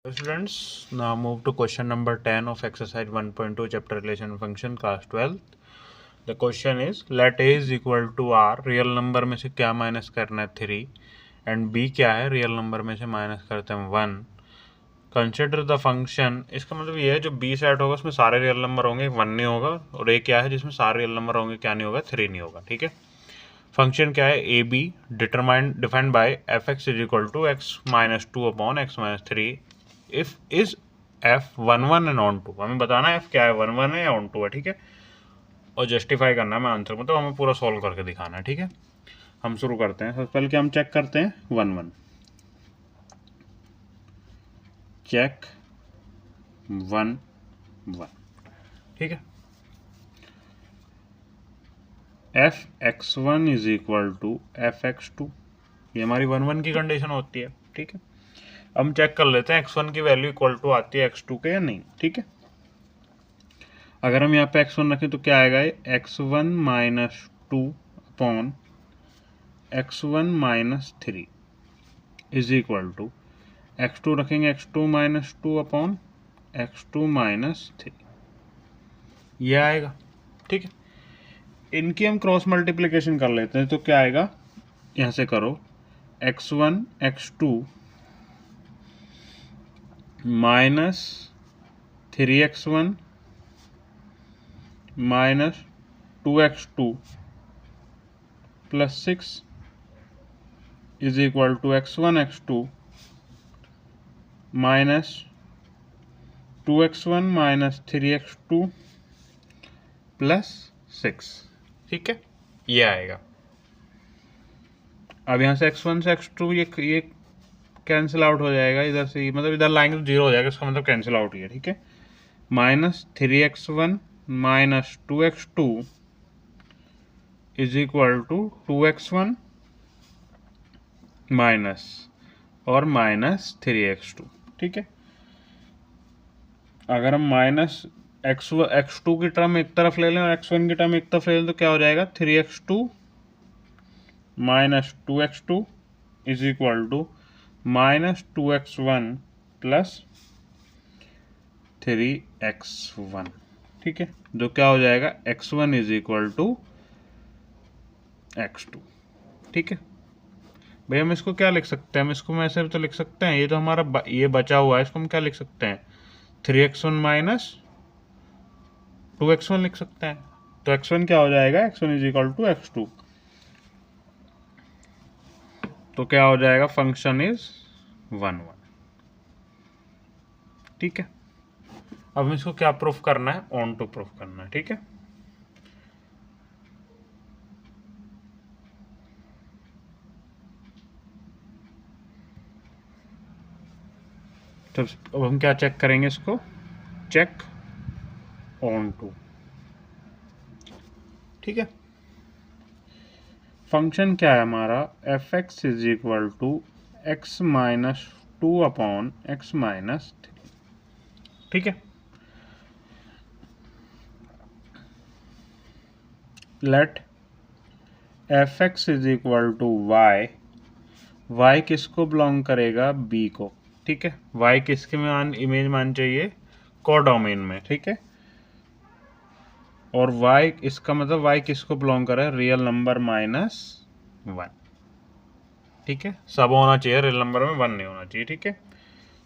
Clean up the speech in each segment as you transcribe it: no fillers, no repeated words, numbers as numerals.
Students, now move to question number 10 of exercise 1.2 chapter relation function class 12. The question is let a is equal to r, real number में से क्या minus करना है 3 and b क्या है, real number में से minus करते हैं 1. कंसिडर द फंक्शन, इसका मतलब ये है जो b सेट होगा उसमें सारे रियल नंबर होंगे, 1 नहीं होगा, और a क्या है जिसमें सारे रियल नंबर होंगे, क्या नहीं होगा, 3 नहीं होगा. ठीक है. फंक्शन क्या है, A B defined by f x is equal to x minus 2 upon x minus 3 if is f 1 1 and on 2. हमें बताना है एफ क्या है, 1 1 है या ऑन 2 है. ठीक है. और जस्टिफाई करना है मैं आंसर में, तो हमें पूरा सॉल्व करके दिखाना है. ठीक है. हम शुरू करते हैं. सबसे पहले क्या हम चेक करते हैं 1 1. चेक 1 1. ठीक है. F x one is equal to f x two, ये हमारी 1 1 की कंडीशन होती है. ठीक है. हम चेक कर लेते हैं x1 की वैल्यू इक्वल टू आती है x2 के या नहीं. ठीक है. अगर हम यहाँ पे x1 रखें तो क्या आएगा, x1 minus 2 upon x1 minus 3 is equal to x2 रखेंगे x2 minus 2 upon x2 minus 3, ये आएगा. ठीक है. इनकी हम क्रॉस मल्टीप्लिकेशन कर लेते हैं तो क्या आएगा, यहाँ से करो x1 x2 minus 3x1 minus 2x2 plus 6 is equal to x1 x2 minus 2x1 minus 3x2 plus 6. ठीक है. ये आएगा. अब यहाँ से x1 से x2 ये कैंसिल आउट हो जाएगा इधर से, मतलब इधर लाएंगे तो 0 हो जाएगा, इसका मतलब कैंसिल आउट ही है. ठीक है. Minus 3x1 minus 2x2 is equal to 2x1 minus और माइनस 3x2. ठीक है. अगर हम माइनस x2 की टर्म एक तरफ ले लें और x1 की टर्म एक तरफ ले लें तो क्या हो जाएगा, 3x2 minus 2x2 is equal to minus 2x1 plus 3x1. ठीक है. जो क्या हो जाएगा, x1 is equal to x2. ठीक है. भाई हम इसको क्या लिख सकते हैं, हम इसको मैं ऐसे तो लिख सकते हैं, ये तो हमारा ये बचा हुआ है, इसको हम क्या लिख सकते हैं, 3x1 माइनस 2x1 लिख सकते हैं. तो x1 क्या हो जाएगा, x1 is equal to x2. तो क्या हो जाएगा, फंक्शन इज 1 1. ठीक है. अब इसको क्या प्रूफ करना है, ऑन टू प्रूफ करना है. ठीक है. तो अब हम क्या चेक करेंगे, इसको चेक ऑन टू. ठीक है. फंक्शन क्या है हमारा, f x is equal to x minus 2 upon x minus 3. ठीक है. Let f x is equal to y, y किसको बिलोंग करेगा, बी को. ठीक है. वाई किसके में इमेज मान चाहिए, कोडोमेन में. ठीक है. और y, इसका मतलब y किसको बिलोंग कर रहा है, रियल नंबर माइनस 1. ठीक है. सब होना चाहिए, रियल नंबर में 1 नहीं होना चाहिए. ठीक है.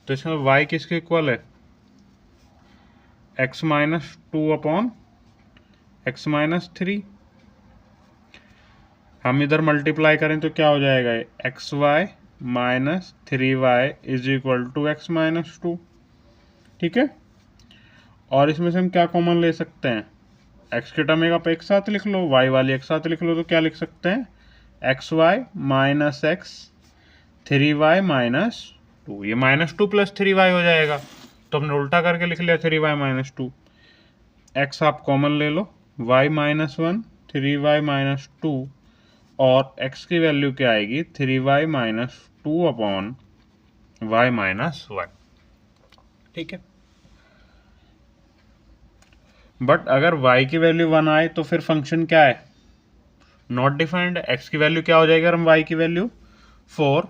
तो इसमें y किसके इक्वल है, x minus 2 upon x minus 3. हम इधर मल्टीप्लाई करें तो क्या हो जाएगा, x y minus 3y is equal to x minus 2. ठीक है. और इसमें से हम क्या कॉमन ले सकते हैं, x के टर्म आप एक साथ लिख लो, y वाली एक साथ लिख लो, तो क्या लिख सकते हैं, x y minus x 3y minus 2. ये माइनस 2 प्लस 3y हो जाएगा, तो हमने उल्टा करके लिख लिया 3y माइनस 2. x आप कॉमन ले लो, y माइनस 1 3y माइनस 2, और x की वैल्यू क्या आएगी, 3y minus 2 upon y minus 1. ठीक है. बट अगर y की वैल्यू 1 आए तो फिर फंक्शन क्या है, नॉट डिफाइंड. x की वैल्यू क्या हो जाएगी, अगर हम y की value 4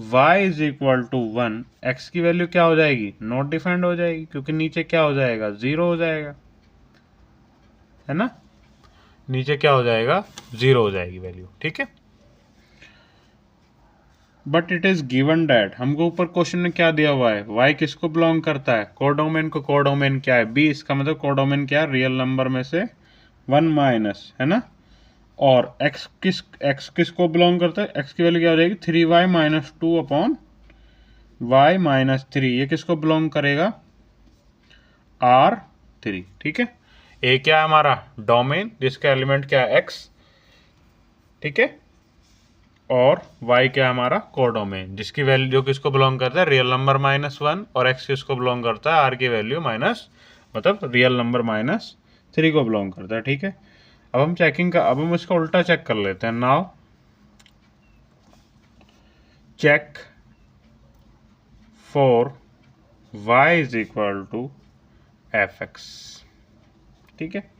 y is equal to 1, x की वैल्यू क्या हो जाएगी, नॉट डिफाइंड हो जाएगी, क्योंकि नीचे क्या हो जाएगा, 0 हो जाएगा, है ना, नीचे क्या हो जाएगा, 0 हो जाएगी वैल्यू, ठीक है। But it is given that, हमको ऊपर क्वेश्चन में क्या दिया हुआ है, y किसको बिलोंग करता है, कोडोमेन को, कोडोमेन क्या है, b, इसका मतलब कोडोमेन क्या है, रियल नंबर में से 1 माइनस, है ना, और x किसको बिलोंग करता है, x की वैल्यू क्या हो जाएगी, 3y minus 2 upon y minus 3, ये किसको बिलोंग करेगा, R3, ठीक है। ए क्या है हमारा डोमेन, जिसका एलिमेंट क्या है, x, ठीक है, और y क्या है हमारा कोडोमेन, जिसकी वैल्यू, जो किसको बिलोंग करता है, रियल नंबर -1, और x किसको बिलोंग करता है, r की वैल्यू माइनस, मतलब रियल नंबर -3 को बिलोंग करता है, ठीक है। अब हम चेकिंग का, अब हम इसका उल्टा चेक कर लेते हैं। Now check for y is equal to fx, ठीक है।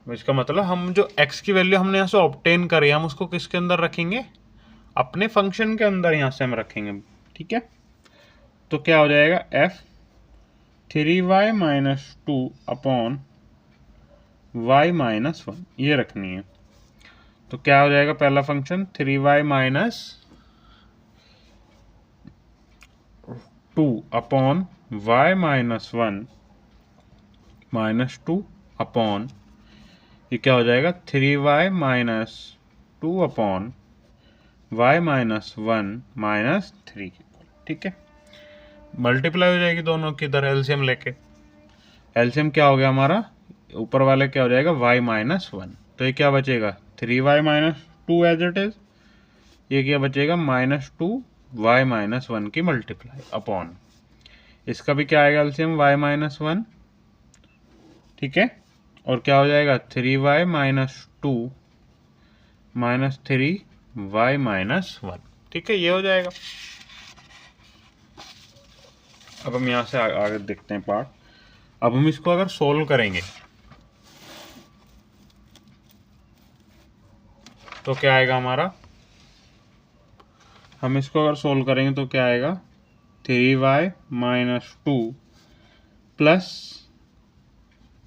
इसका मतलब हम जो x की वैल्यू हमने यहाँ से ऑब्टेन करी, हम उसको किसके अंदर रखेंगे, अपने फंक्शन के अंदर यहाँ से हम रखेंगे, ठीक है। तो क्या हो जाएगा, f 3y minus 2 upon y minus 1, ये रखनी है। तो क्या हो जाएगा, पहला function 3y minus 2 upon y minus 1 minus 2 upon, ये क्या हो जाएगा, 3y minus 2 upon y minus 1 minus 3, ठीक है। मल्टीप्लाई हो जाएगी दोनों की, इधर एलसीएम लेके, एलसीएम क्या हो गया हमारा, ऊपर वाले क्या हो जाएगा, y माइनस 1, तो ये क्या बचेगा, 3y minus 2 as it is, ये क्या बचेगा, -2 y माइनस 1 की मल्टीप्लाई अपॉन, इसका भी क्या आएगा एलसीएम, y माइनस 1, ठीक है, और क्या हो जाएगा, 3y minus 2 minus 3y minus 1, ठीक है, ये हो जाएगा। अब हम यहाँ से आगे देखते हैं पार्ट। अब हम इसको अगर सोल्व करेंगे तो क्या आएगा हमारा, हम इसको अगर सोल्व करेंगे तो क्या आएगा, 3y minus 2 plus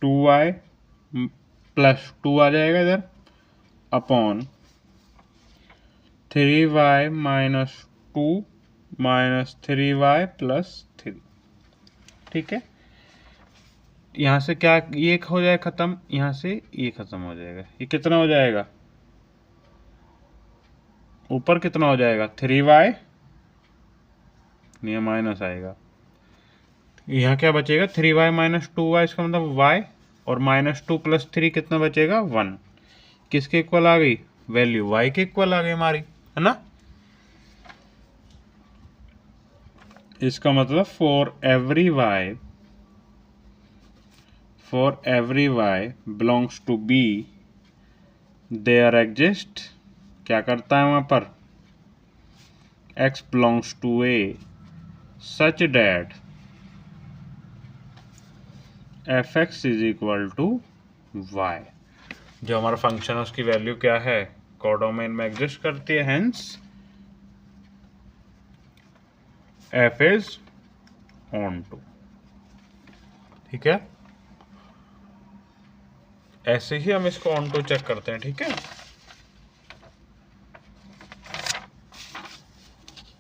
2y plus 2 आ जाएगा इधर, upon 3y minus 2 minus 3y plus 3, ठीक है। यहाँ से क्या, ये हो जाएगा खत्म, यहाँ से ये खत्म हो जाएगा, ये कितना हो जाएगा, ऊपर कितना हो जाएगा, 3y, ये माइनस आएगा, यहाँ क्या बचेगा, 3y माइनस 2y, इसका मतलब y, और -2 प्लस 3 कितना बचेगा, 1, किसके इक्वल आ गई वैल्यू, y के इक्वल आ गई हमारी, है ना। इसका मतलब for every y belongs to b there exist, क्या करता है वहां पर, x belongs to a such that fx is equal to y, जो हमारा फंक्शन है उसकी वैल्यू क्या है, कोडोमेन में एग्जिस्ट करती है, hence f is onto, ठीक है। ऐसे ही हम इसको ऑन टू चेक करते हैं, ठीक है,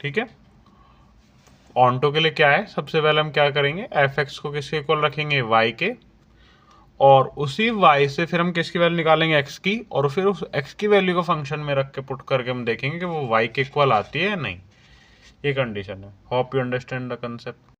ठीक है। ऑन टू के लिए क्या है, सबसे पहले हम क्या करेंगे, fx को किसके इक्वल रखेंगे, y के, और उसी y से फिर हम किसकी वैल्यू निकालेंगे, x की, और फिर उस x की वैल्यू को फंक्शन में रख के पुट करके हम देखेंगे कि वो y के इक्वल आती है या नहीं, ये कंडीशन है। Hope you understand the concept.